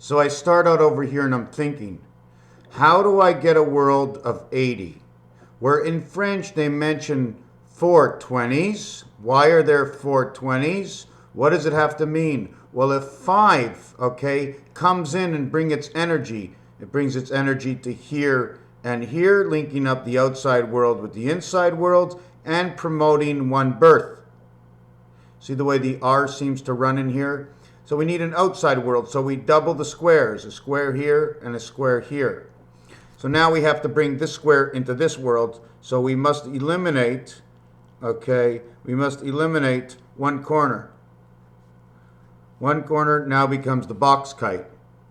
So I start out over here and I'm thinking, how do I get a world of 80? Where in French they mention 420s. Why are there 420s? What does it have to mean? Well, if 5, okay, comes in and brings its energy, it brings its energy to here and here, linking up the outside world with the inside world and promoting one birth. See the way the R seems to run in here? So we need an outside world, so we double the squares, a square here and a square here. So now we have to bring this square into this world, so we must eliminate, okay, we must eliminate one corner. One corner now becomes the box kite,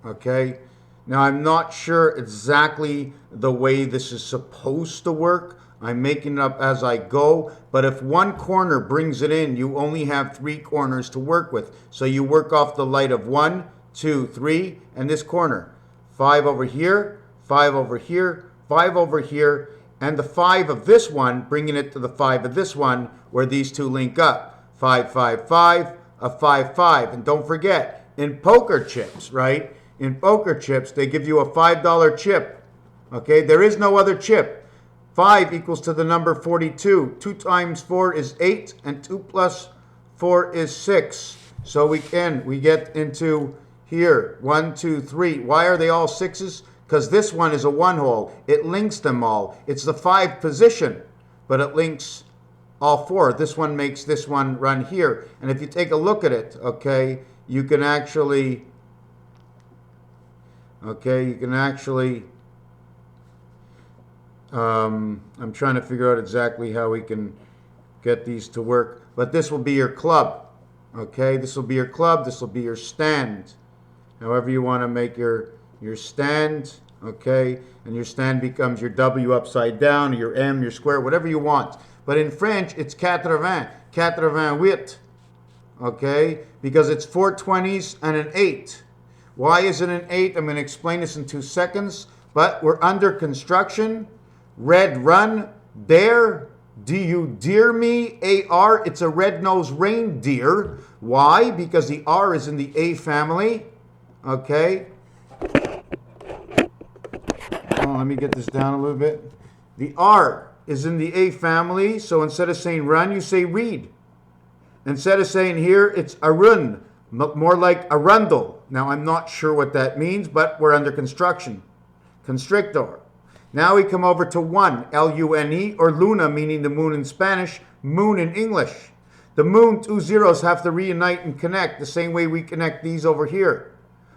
okay? Now I'm not sure exactly the way this is supposed to work. I'm making it up as I go, but if one corner brings it in, you only have 3 corners to work with. So you work off the light of 1, 2, 3, and this corner. 5 over here, 5 over here, 5 over here, and the 5 of this one, bringing it to the 5 of this one, where these two link up. 5, 5, 5, a 5, 5. And don't forget, in poker chips, right? In poker chips, they give you a $5 chip. Okay, there is no other chip. 5 equals to the number 42. 2 times 4 is 8, and 2 plus 4 is 6. So we get into here, 1, 2, 3. Why are they all 6s? Because this one is a 1 hole. It links them all. It's the 5 position, but it links all 4. This one makes this one run here. And if you take a look at it, okay, you can actually, I'm trying to figure out exactly how we can get these to work. But this will be your club. Okay, this will be your club. This will be your stand. However you want to make your stand. Okay, and your stand becomes your W upside down, your M, your square, whatever you want. But in French, it's 88. Okay, because it's 420s and an 8. Why is it an 8? I'm going to explain this in 2 seconds. But we're under construction. Red run, bear, do you dear me, AR, it's a red-nosed reindeer. Why? Because the R is in the A family, okay? Oh, let me get this down a little bit. The R is in the A family, so instead of saying run, you say read. Instead of saying here, it's a run, more like a rundle. Now, I'm not sure what that means, but we're under construction. Constrictor. Now we come over to 1, L-U-N-E, or Luna, meaning the moon in Spanish, moon in English. The moon, 2 zeros have to reunite and connect the same way we connect these over here.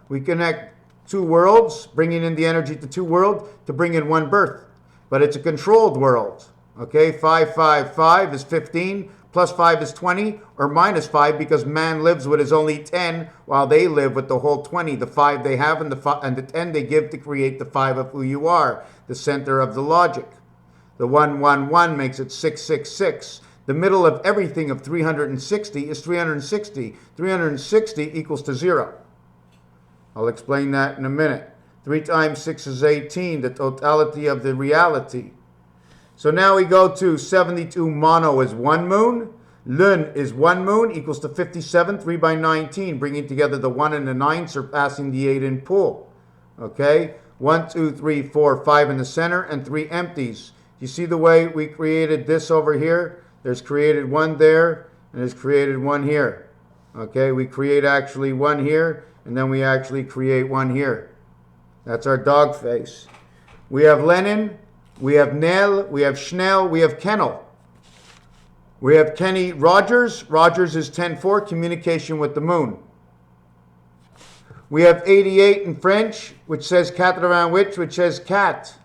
We connect 2 worlds, bringing in the energy to 2 worlds to bring in 1 birth. But it's a controlled world. Okay, 5, 5, 5 is 15, plus 5 is 20, or minus 5 because man lives with his only 10 while they live with the whole 20. The 5 they have and the 10 they give to create the 5 of who you are, the center of the logic. The 1, 1, 1 makes it 6, 6, 6. The middle of everything of 360 is 360. 360 equals to 0. I'll explain that in a minute. 3 times 6 is 18, the totality of the reality. So now we go to 72 mono is 1 moon. Lune is 1 moon equals to 57, 3 by 19, bringing together the 1 and the 9, surpassing the 8 in pool. Okay, 1, 2, 3, 4, 5 in the center, and 3 empties. You see the way we created this over here? There's created 1 there, and there's created 1 here. Okay, we create actually 1 here, and then we actually create 1 here. That's our dog face. We have Lenin. We have Nell, we have Schnell, we have Kennel. We have Kenny Rogers. Rogers is 10-4, communication with the moon. We have 88 in French, which says 88, which says cat,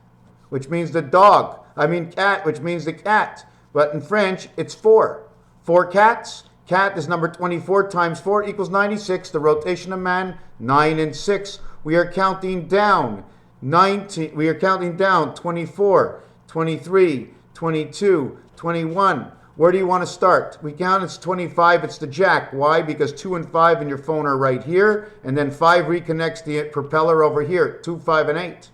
which means the dog. Cat, which means the cat. But in French, it's 4. 4 cats. Cat is number 24 times 4 equals 96. The rotation of man, 9 and 6. We are counting down. 19, we are counting down 24, 23, 22, 21. Where do you want to start? We count it's 25, it's the jack. Why? Because 2 and 5 in your phone are right here, and then 5 reconnects the propeller over here. 2, 5, and 8.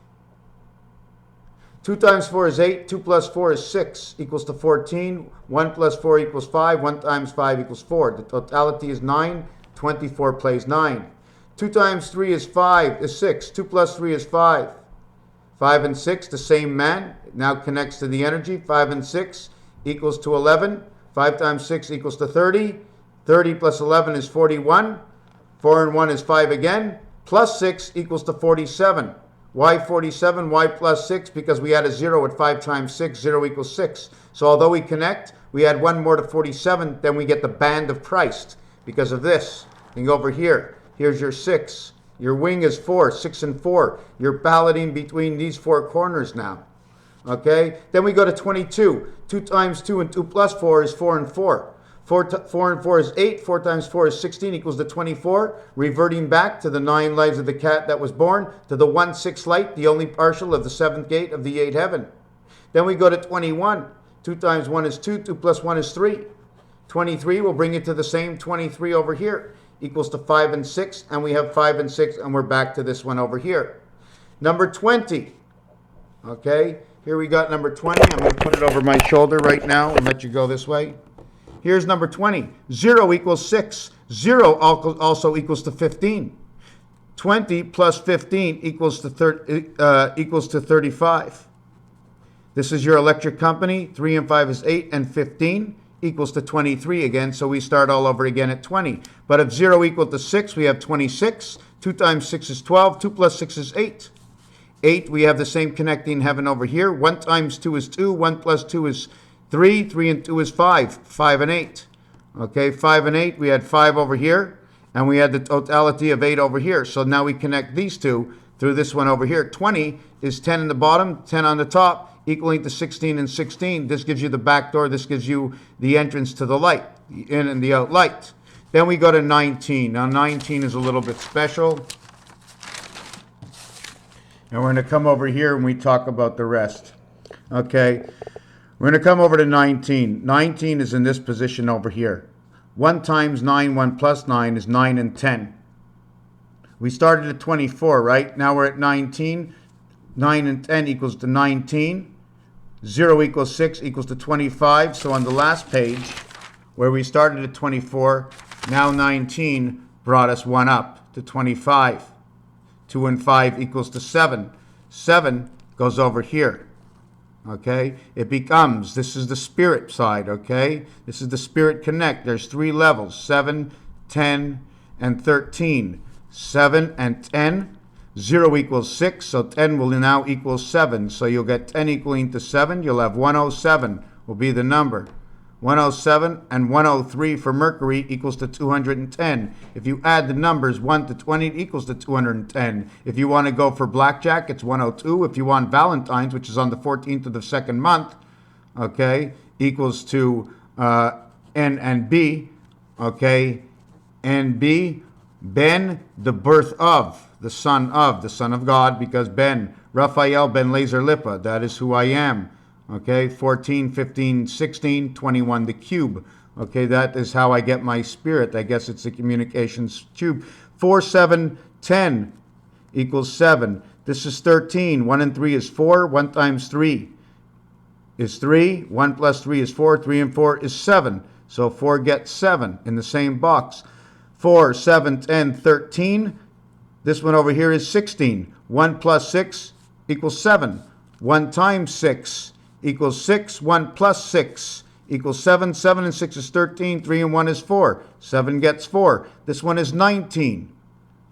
2 times 4 is 8, 2 plus 4 is 6, equals to 14. 1 plus 4 equals 5, 1 times 5 equals 4. The totality is 9, 24 plays 9. 2 times 3 is 5, is 6. 2 plus 3 is 5. 5 and 6, the same man. It now connects to the energy. 5 and 6 equals to 11. 5 times 6 equals to 30. 30 plus 11 is 41. 4 and 1 is 5 again. Plus 6 equals to 47. Why 47? Why plus 6? Because we add a 0 at 5 times 6. 0 equals 6. So although we connect, we add 1 more to 47. Then we get the band of Christ because of this. You can go over here. Here's your 6. Your wing is 4. 6 and 4. You're balloting between these 4 corners now. Okay? Then we go to 22. 2 times 2 and 2 plus 4 is 4 and 4. 4 and 4 is 8. 4 times 4 is 16 equals to 24. Reverting back to the 9 lives of the cat that was born, to the 1/6 light, the only partial of the 7th gate of the 8th heaven. Then we go to 21. 2 times 1 is 2. 2 plus 1 is 3. 23 will bring it to the same 23 over here. Equals to 5 and 6. And we have 5 and 6. And we're back to this one over here. Number 20. Okay. Here we got number 20. I'm going to put it over my shoulder right now and let you go this way. Here's number 20. 0 equals 6. 0 also equals to 15. 20 plus 15 equals to 35. This is your electric company. 3 and 5 is 8, and 15 equals to 23 again. So we start all over again at 20. But if 0 equals to 6, we have 26. 2 times 6 is 12. 2 plus 6 is 8. 8, we have the same connecting heaven over here. 1 times 2 is 2. 1 plus 2 is 3. 3 and 2 is 5. 5 and 8. Okay, 5 and 8. We had 5 over here. And we had the totality of 8 over here. So now we connect these two through this one over here. 20 is 10 in the bottom, 10 on the top, equaling to 16 and 16. This gives you the back door. This gives you the entrance to the light, the in and the out light. Then we go to 19. Now 19 is a little bit special. And we're going to come over here and we talk about the rest. Okay. We're going to come over to 19. 19 is in this position over here. 1 times 9, 1 plus 9 is 9 and 10. We started at 24, right? Now we're at 19. 9 and 10 equals to 19. 0 equals 6 equals to 25. So on the last page, where we started at 24, now 19 brought us 1 up to 25. 2 and 5 equals to 7. 7 goes over here. Okay, it becomes, this is the spirit side, okay? This is the spirit connect. There's 3 levels, 7, 10, and 13. 7 and 10, 0 equals 6, so 10 will now equal 7. So you'll get 10 equaling to 7. You'll have 107 will be the number. 107 and 103 for Mercury equals to 210. If you add the numbers 1 to 20, it equals to 210. If you want to go for blackjack, it's 102. If you want Valentine's, which is on the 14th of the second month, okay, equals to N and B, okay, NB, Ben, the birth of, the son of God, because Ben, Raphael Ben Laser Lipa, that is who I am. Okay, 14, 15, 16, 21, the cube. Okay, that is how I get my spirit. I guess it's the communications tube. 4, 7, 10 equals 7. This is 13. 1 and 3 is 4. 1 times 3 is 3. 1 plus 3 is 4. 3 and 4 is 7. So 4 gets 7 in the same box. 4, 7, 10, 13. This one over here is 16. 1 plus 6 equals 7. 1 times 6 equals 6. 1 plus 6 equals 7. 7 and 6 is 13. 3 and 1 is 4. 7 gets 4. This one is 19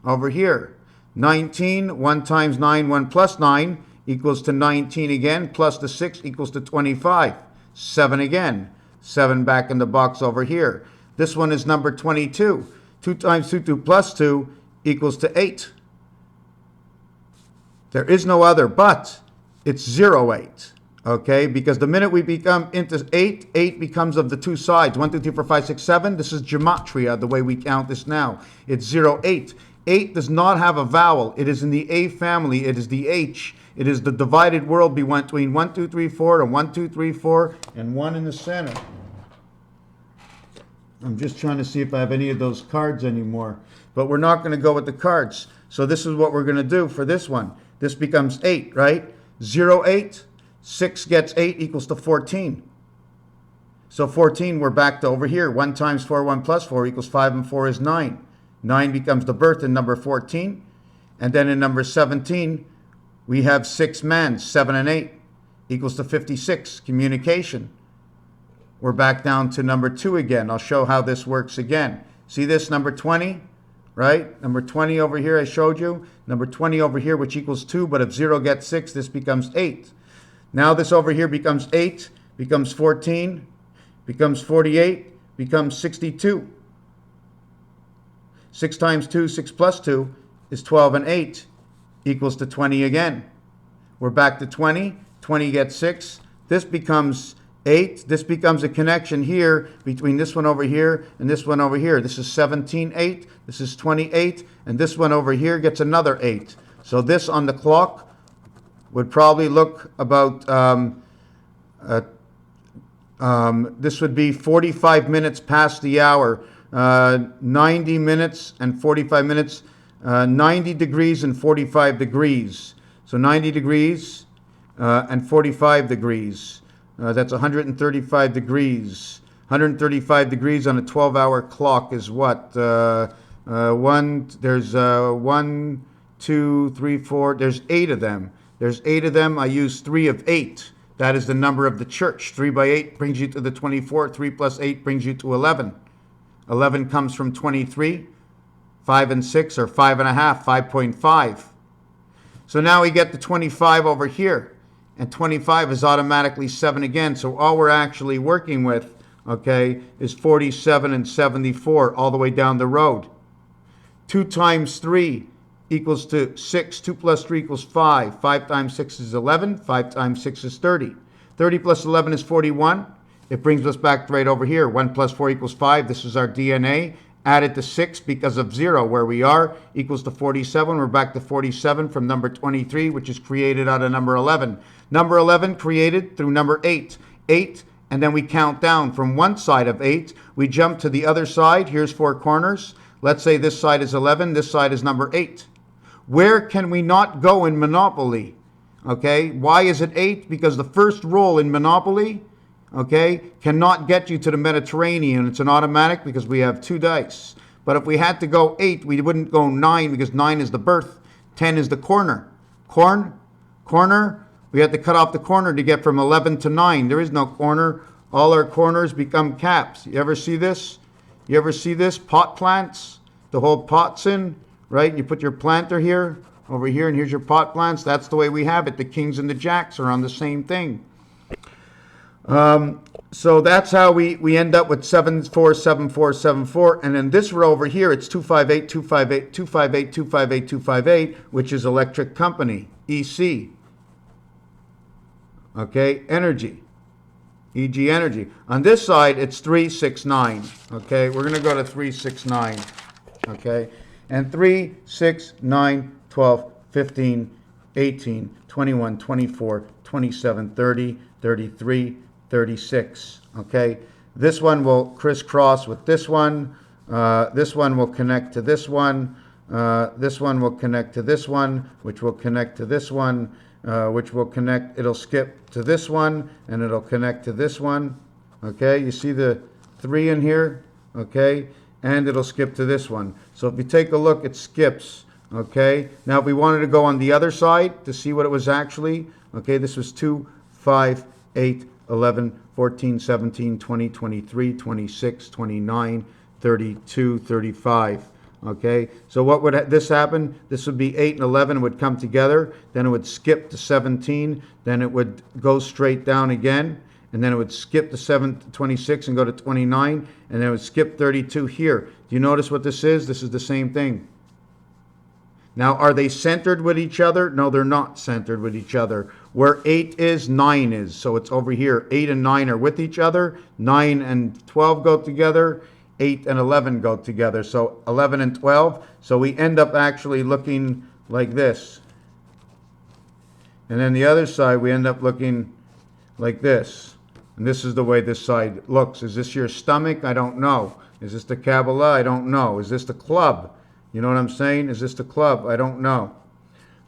over here. 19, 1 times 9, 1 plus 9 equals to 19 again. Plus the 6 equals to 25. 7 again. 7 back in the box over here. This one is number 22. 2 times 2, 2 plus 2 equals to 8. There is no other, but it's 0, 8. Okay, because the minute we become into 8, 8 becomes of the 2 sides. 1, 2, 3, 4, 5, 6, 7. This is gematria, the way we count this now. It's 0, 8. 8 does not have a vowel. It is in the A family. It is the H. It is the divided world between 1, 2, 3, 4 and 1, 2, 3, 4 and 1 in the center. I'm just trying to see if I have any of those cards anymore. But we're not going to go with the cards. So this is what we're going to do for this one. This becomes 8, right? 0, 8. 6 gets 8 equals to 14. So 14, we're back to over here. 1 times 4, 1 plus 4 equals 5, and 4 is 9. 9 becomes the birth in number 14. And then in number 17, we have 6 men, 7 and 8 equals to 56, communication. We're back down to number 2 again. I'll show how this works again. See this, number 20, right? Number 20 over here I showed you. Number 20 over here, which equals 2, but if 0 gets 6, this becomes 8. Now this over here becomes 8, becomes 14, becomes 48, becomes 62. 6 times 2, 6 plus 2 is 12, and 8 equals to 20 again. We're back to 20. 20 gets 6. This becomes 8. This becomes a connection here between this one over here and this one over here. This is 17, 8. This is 28. And this one over here gets another 8. So this on the clock would probably look about, this would be 45 minutes past the hour. 90 minutes and 45 minutes. 90 degrees and 45 degrees. So 90 degrees and 45 degrees. That's 135 degrees. 135 degrees on a 12-hour clock is what? There's 1, 2, 3, 4. There's 8 of them. There's 8 of them. I use 3 of 8. That is the number of the church. 3 by 8 brings you to the 24. 3 plus 8 brings you to 11. 11 comes from 23. 5 and 6 are 5.5, 5.5. So now we get the 25 over here. And 25 is automatically 7 again. So all we're actually working with, okay, is 47 and 74 all the way down the road. 2 times 3 equals to 6. 2 plus 3 equals 5. 5 times 6 is 11. 5 times 6 is 30. 30 plus 11 is 41. It brings us back right over here. 1 plus 4 equals 5. This is our DNA. Added to 6 because of 0, where we are, equals to 47. We're back to 47 from number 23, which is created out of number 11. Number 11 created through number 8. 8, and then we count down from one side of 8. We jump to the other side. Here's 4 corners. Let's say this side is 11. This side is number 8. Where can we not go in Monopoly? Okay, why is it 8? Because the first roll in Monopoly, okay, cannot get you to the Mediterranean. It's an automatic because we have 2 dice. But if we had to go 8, we wouldn't go 9 because 9 is the birth. 10 is the corner. Corner, we had to cut off the corner to get from 11 to 9. There is no corner. All our corners become caps. You ever see this? You ever see this? Pot plants, to hold pots in, right? You put your planter here, over here, and here's your pot plants. That's the way we have it. The kings and the jacks are on the same thing. So that's how we end up with 7 4 7 4 7 4, and then this row over here it's 258 258 258 258 258, which is electric company, EC. Okay, energy, EG energy. On this side it's 369. Okay, we're gonna go to 369. Okay, and 3 6 9 12 15 18 21 24 27 30 33 36. Okay, this one will crisscross with this one. This one will connect to this one. This one will connect to this one, which will connect to this one, which will connect. It'll skip to this one, and it'll connect to this one. Okay, you see the 3 in here. Okay, and it'll skip to this one. So if you take a look, it skips. Okay, now if we wanted to go on the other side to see what it was actually, okay, this was 2 5 8 11, 14, 17, 20, 23, 26, 29, 32, 35. Okay, so what would this happen? This would be 8 and 11 would come together. Then it would skip to 17. Then it would go straight down again. And then it would skip to 26 and go to 29. And then it would skip 32 here. Do you notice what this is? This is the same thing. Now, are they centered with each other? No, they're not centered with each other. Where 8 is, 9 is. So it's over here. 8 and 9 are with each other. 9 and 12 go together. 8 and 11 go together. So 11 and 12. So we end up actually looking like this. And then the other side, we end up looking like this. And this is the way this side looks. Is this your stomach? I don't know. Is this the Kabbalah? I don't know. Is this the club? You know what I'm saying? Is this the club? I don't know.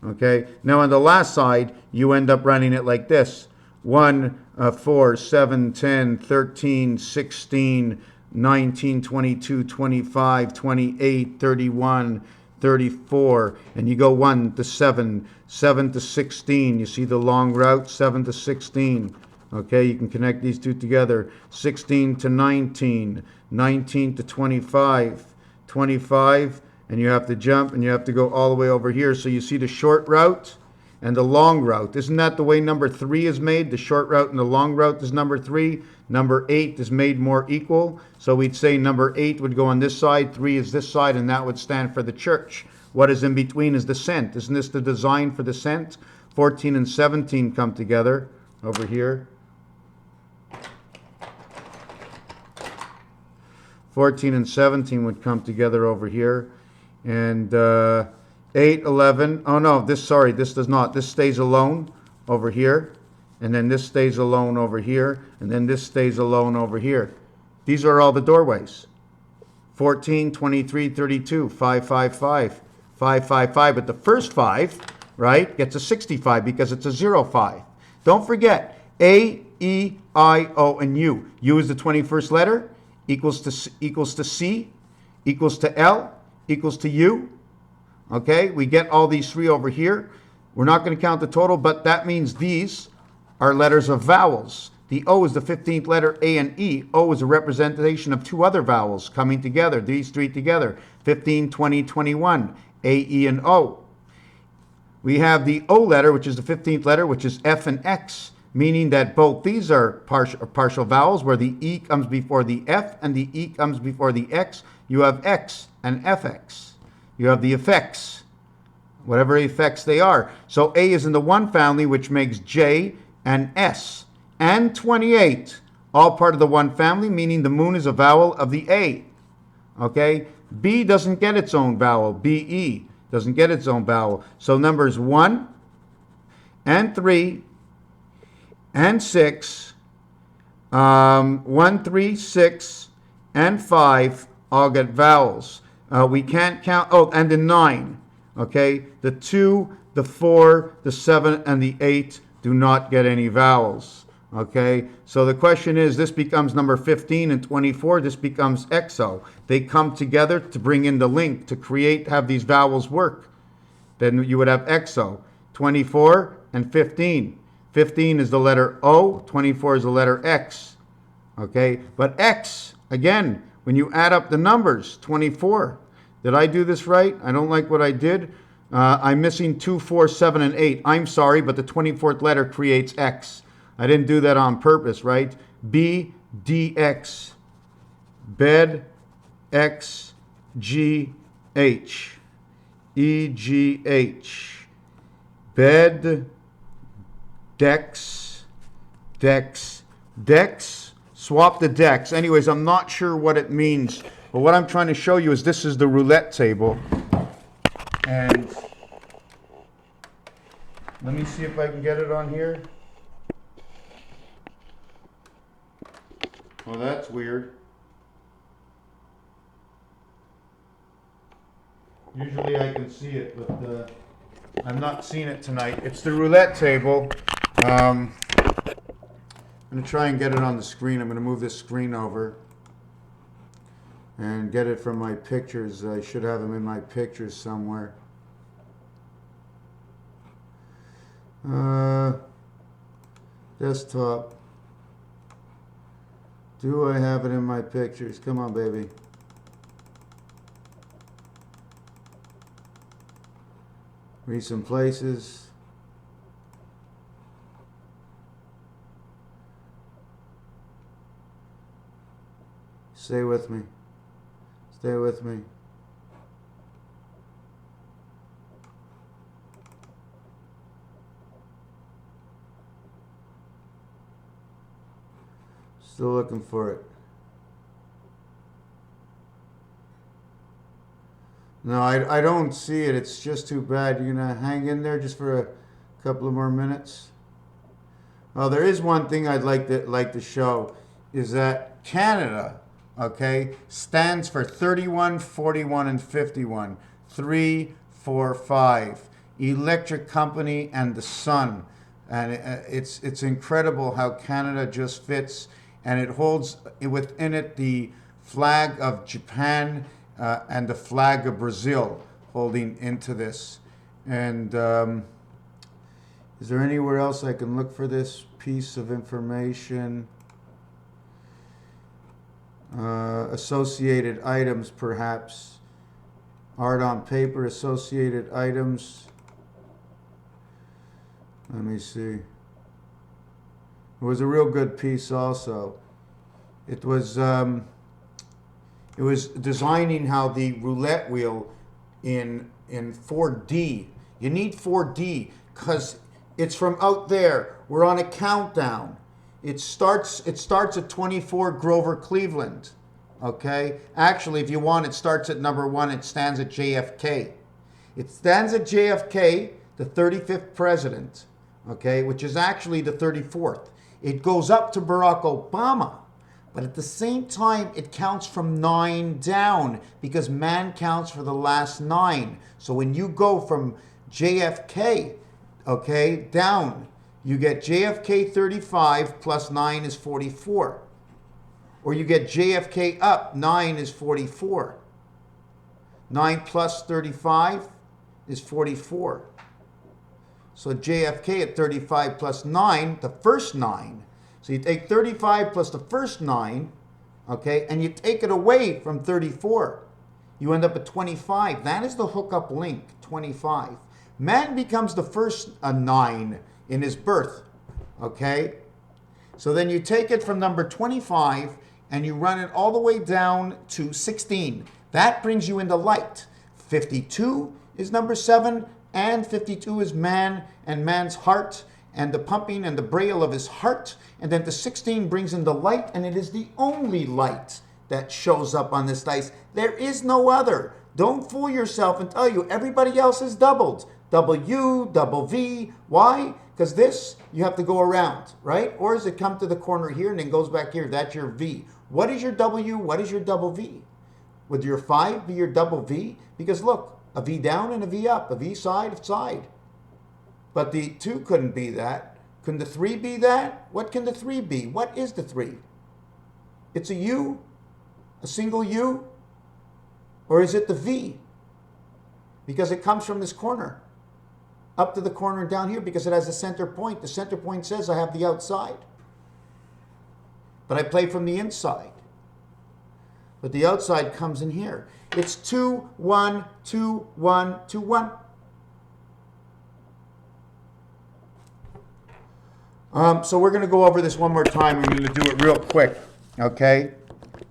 Okay. Now on the last side, you end up running it like this. 1, 4, 7, 10, 13, 16, 19, 22, 25, 28, 31, 34, and you go 1 to 7, 7 to 16. You see the long route, 7 to 16. Okay, you can connect these two together. 16 to 19, 19 to 25, 25, and you have to jump and you have to go all the way over here. So you see the short route and the long route. Isn't that the way number 3 is made? The short route and the long route is number 3. Number 8 is made more equal. So we'd say number 8 would go on this side, 3 is this side, and that would stand for the church. What is in between is the cent. Isn't this the design for the cent? 14 and 17 come together over here. 14 and 17 would come together over here. And 8, 11, oh no, this does not. This stays alone over here. And then this stays alone over here. And then this stays alone over here. These are all the doorways. 14, 23, 32, 5, 5, 5, 5, 5, 5. But the first 5, right, gets a 65 because it's a 0, 5. Don't forget, A, E, I, O, and U. U is the 21st letter. Equals to C, equals to L, equals to U. Okay, we get all these 3 over here. We're not going to count the total, but that means these are letters of vowels. The O is the 15th letter, A and E. O is a representation of 2 other vowels coming together, these 3 together. 15, 20, 21, A, E, and O. We have the O letter, which is the 15th letter, which is F and X. Meaning that both these are partial vowels, where the E comes before the F and the E comes before the X. You have X and FX. You have the effects, whatever effects they are. So A is in the 1 family, which makes J and S. And 28, all part of the 1 family, meaning the moon is a vowel of the A. Okay? B doesn't get its own vowel. BE doesn't get its own vowel. So numbers 1 and 3 and 6, 1, 3, 6, and 5 all get vowels. We can't count, oh, and the 9, okay? The 2, the 4, the 7, and the 8 do not get any vowels, okay? So the question is, this becomes number 15 and 24, this becomes EXO. They come together to bring in the link, to create, have these vowels work. Then you would have EXO, 24 and 15. 15 is the letter O, 24 is the letter X, okay? But X, again, when you add up the numbers, 24. Did I do this right? I don't like what I did. I'm missing 2, 4, 7, and 8. I'm sorry, but the 24th letter creates X. I didn't do that on purpose, right? B, D, X. Bed, X, G, H. E, G, H. Bed, Dex, swap the decks. Anyways, I'm not sure what it means, but what I'm trying to show you is this is the roulette table. And let me see if I can get it on here. Well, that's weird. Usually I can see it, but I'm not seeing it tonight. It's the roulette table. I'm going to try and get it on the screen. I'm going to move this screen over and get it from my pictures. I should have them in my pictures somewhere. Desktop. Do I have it in my pictures? Come on, baby. Recent places. Stay with me. Stay with me. Still looking for it. No, I don't see it. It's just too bad. You're going to hang in there just for a couple of more minutes? Well, there is one thing I'd like to show, is that Canada, okay, stands for 31, 41, and 51. 3, 4, 5. Electric Company and the Sun. And it's incredible how Canada just fits, and it holds within it the flag of Japan and the flag of Brazil holding into this. And is there anywhere else I can look for this piece of information? Associated items, perhaps. Art on paper, associated items. Let me see. It was a real good piece also. It was designing how the roulette wheel in 4D. You need 4D because it's from out there. We're on a countdown. It starts at 24 Grover Cleveland. Okay? Actually, if you want, it starts at number 1. It stands at JFK. It stands at JFK, the 35th president, okay, which is actually the 34th. It goes up to Barack Obama, but at the same time, it counts from 9 down because man counts for the last 9. So when you go from JFK, okay, down, you get JFK 35 plus 9 is 44. Or you get JFK up, 9 is 44. 9 plus 35 is 44. So JFK at 35 plus 9, the first 9. So you take 35 plus the first 9, okay, and you take it away from 34. You end up at 25. That is the hookup link, 25. Man becomes the first 9 in his birth, okay? So then you take it from number 25 and you run it all the way down to 16. That brings you into light. 52 is number 7, and 52 is man and man's heart and the pumping and the braille of his heart. And then the 16 brings in the light, and it is the only light that shows up on this dice. There is no other. Don't fool yourself and tell you everybody else is doubled. W, double V. Why? Because this, you have to go around, right? Or does it come to the corner here and then goes back here? That's your V. What is your W? What is your double V? Would your 5 be your double V? Because look, a V down and a V up, a V side, side. But the 2 couldn't be that. Can the 3 be that? What can the 3 be? What is the 3? It's a U? A single U? Or is it the V? Because it comes from this corner up to the corner and down here because it has a center point. The center point says I have the outside. But I play from the inside. But the outside comes in here. It's 2, 1, 2, 1, 2, 1. So we're going to go over this one more time. We're going to do it real quick. Okay?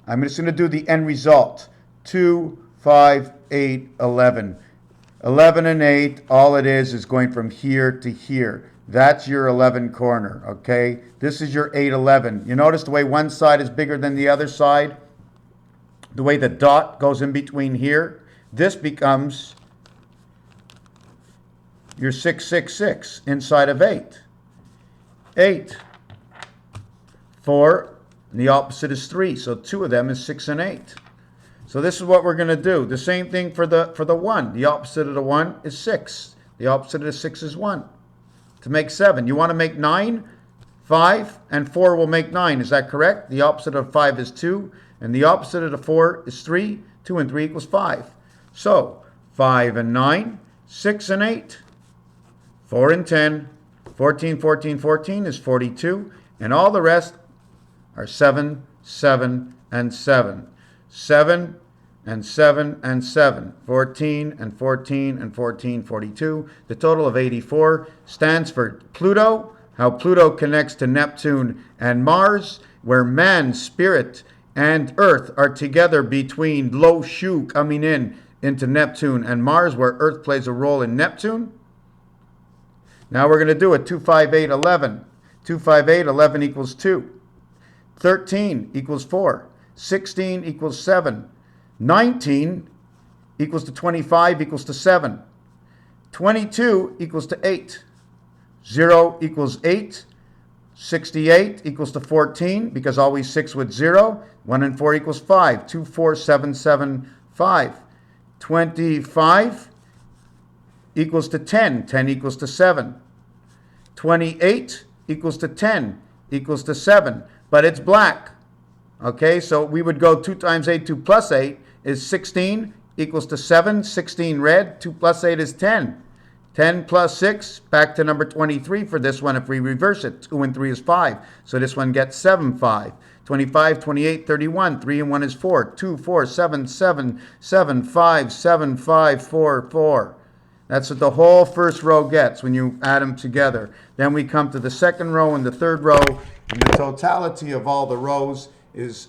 I'm just going to do the end result. 2, 5, 8, 11. 11 and 8, all it is going from here to here. That's your 11 corner, okay? This is your 8, 11. You notice the way one side is bigger than the other side? The way the dot goes in between here? This becomes your 6, 6, 6 inside of 8. 8. 4, and the opposite is 3. So 2 of them is 6 and 8. So this is what we're going to do. The same thing for the 1. The opposite of the 1 is 6. The opposite of the 6 is 1. To make 7. You want to make 9? 5 and 4 will make 9. Is that correct? The opposite of 5 is 2. And the opposite of the 4 is 3. 2 and 3 equals 5. So 5 and 9. 6 and 8. 4 and 10. 14, 14, 14 is 42. And all the rest are 7, 7, and 7. 7 and 7 and 7. 14 and 14 and 14, 42. The total of 84 stands for Pluto, how Pluto connects to Neptune and Mars, where man's spirit and Earth are together between low Shu coming into Neptune and Mars, where Earth plays a role in Neptune. Now we're going to do it. 2, 5, 8, 11. 2, 5, 8, 11 equals 2. 13 equals 4. 16 equals 7. 19 equals to 25 equals to 7. 22 equals to 8. 0 equals 8. 68 equals to 14 because always 6 with 0. 1 and 4 equals 5. 2, 4, 7, 7, 5. 25 equals to 10. 10 equals to 7. 28 equals to 10 equals to 7. But it's black. Okay, so we would go 2 times 8, 2 plus 8 is 16 equals to 7. 16 red, 2 plus 8 is 10. 10 plus 6, back to number 23 for this one if we reverse it. 2 and 3 is 5. So this one gets 7, 5. 25, 28, 31. 3 and 1 is 4. 2, 4, 7, 7, 7, 5, 7, 5, 4, 4. That's what the whole first row gets when you add them together. Then we come to the second row and the third row. And the totality of all the rows is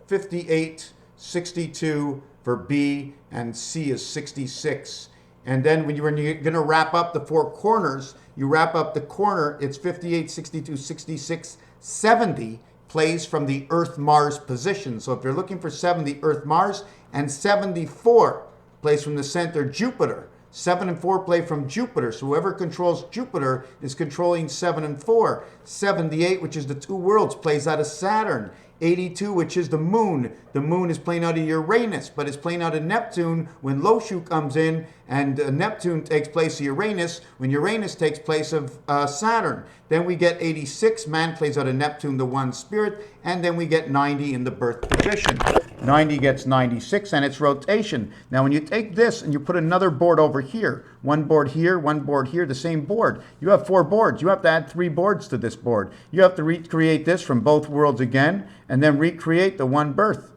58, 62 for B, and C is 66. And then when you're going to wrap up the four corners, you wrap up the corner, it's 58, 62, 66, 70 plays from the Earth-Mars position. So if you're looking for 70 Earth-Mars, and 74 plays from the center Jupiter. 7 and 4 play from Jupiter. So whoever controls Jupiter is controlling 7 and 4. 78, which is the two worlds, plays out of Saturn. 82, which is the moon. The moon is playing out of Uranus, but it's playing out of Neptune when Loshu comes in, and Neptune takes place of Uranus when Uranus takes place of Saturn. Then we get 86, man plays out of Neptune, the one spirit, and then we get 90 in the birth position. 90 gets 96 and its rotation. Now when you take this and you put another board over here, one board here, the same board, you have 4 boards. You have to add 3 boards to this board. You have to recreate this from both worlds again and then recreate the one birth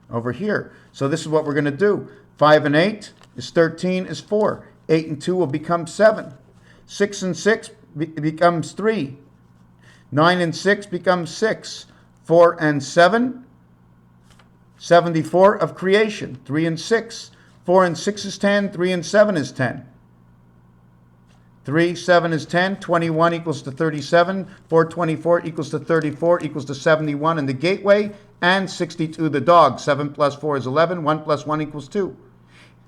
over here. So this is what we're going to do. 5 and 8 is 13 is 4. 8 and 2 will become 7. 6 and 6 becomes 3. 9 and 6 becomes 6. 4 and 7, 74 of creation. 3 and 6. 4 and 6 is 10. 3 and 7 is 10. 3, 7 is 10. 21 equals to 37. 424 equals to 34 equals to 71 in the gateway. And 62 the dog. 7 plus 4 is 11. 1 plus 1 equals 2.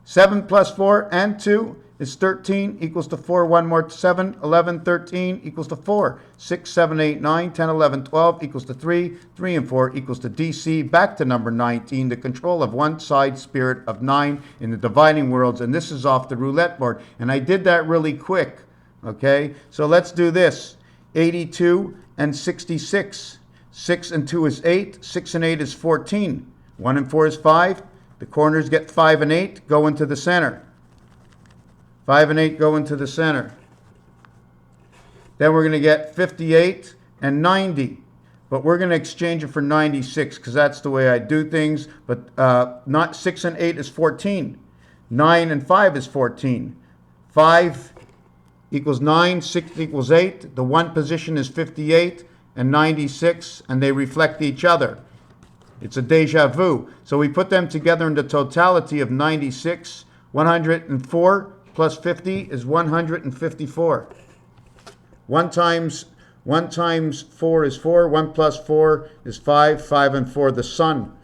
7 plus 4 and 2 is 13 equals to 4. 1 more 7. 11, 13 equals to 4. 6, 7, 8, 9, 10, 11, 12 equals to 3. 3 and 4 equals to DC. Back to number 19, the control of one side spirit of 9 in the dividing worlds. And this is off the roulette board. And I did that really quick. Okay, so let's do this. 82 and 66. 6 and 2 is 8. 6 and 8 is 14. 1 and 4 is 5. The corners get 5 and 8, go into the center. 5 and 8 go into the center. Then we're going to get 58 and 90. But we're going to exchange it for 96 because that's the way I do things. But not 6 and 8 is 14. 9 and 5 is 14. 5 equals 9, 6 equals 8. The one position is 58 and 96, and they reflect each other. It's a deja vu. So we put them together in the totality of 96. 104 plus 50 is 154. 1 times 4 is 4. 1 plus 4 is 5. 5 and 4, the sun.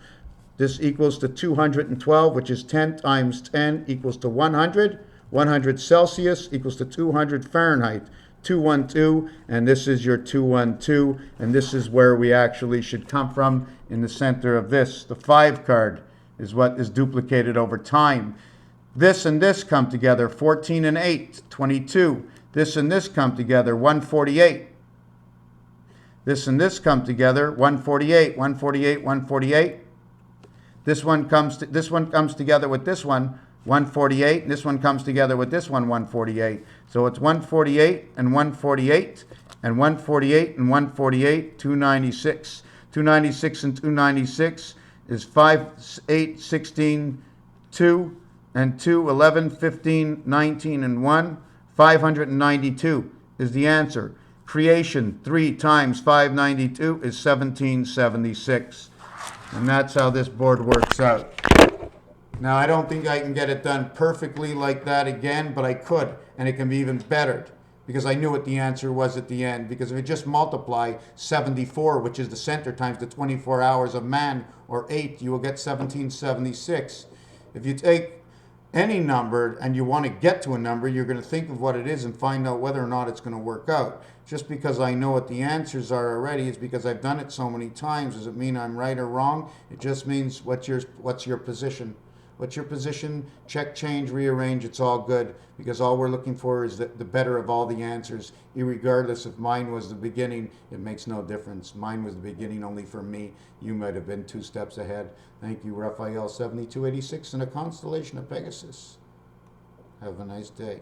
This equals to 212, which is 10 times 10 equals to 100. 100 Celsius equals to 200 Fahrenheit. 212, and this is your 212, and this is where we actually should come from in the center of this. The 5 card is what is duplicated over time. This and this come together, 14 and 8, 22. This and this come together, 148. This and this come together, 148, 148, 148. This one comes together with this one, 148, and this one comes together with this one, 148. So it's 148 and 148 and 148 and 148, 296. 296 and 296 is 5, 8, 16, 2, and 2, 11, 15, 19, and 1. 592 is the answer. Creation 3 times 592 is 1776. And that's how this board works out. Now, I don't think I can get it done perfectly like that again, but I could, and it can be even bettered because I knew what the answer was at the end. Because if you just multiply 74, which is the center, times the 24 hours of man, or 8, you will get 1776. If you take any number and you want to get to a number, you're going to think of what it is and find out whether or not it's going to work out. Just because I know what the answers are already is because I've done it so many times. Does it mean I'm right or wrong? It just means what's your position What's your position? Check, change, rearrange. It's all good, because all we're looking for is the better of all the answers. Irregardless if mine was the beginning, it makes no difference. Mine was the beginning only for me. You might have been 2 steps ahead. Thank you, Raphael 7286 in a constellation of Pegasus. Have a nice day.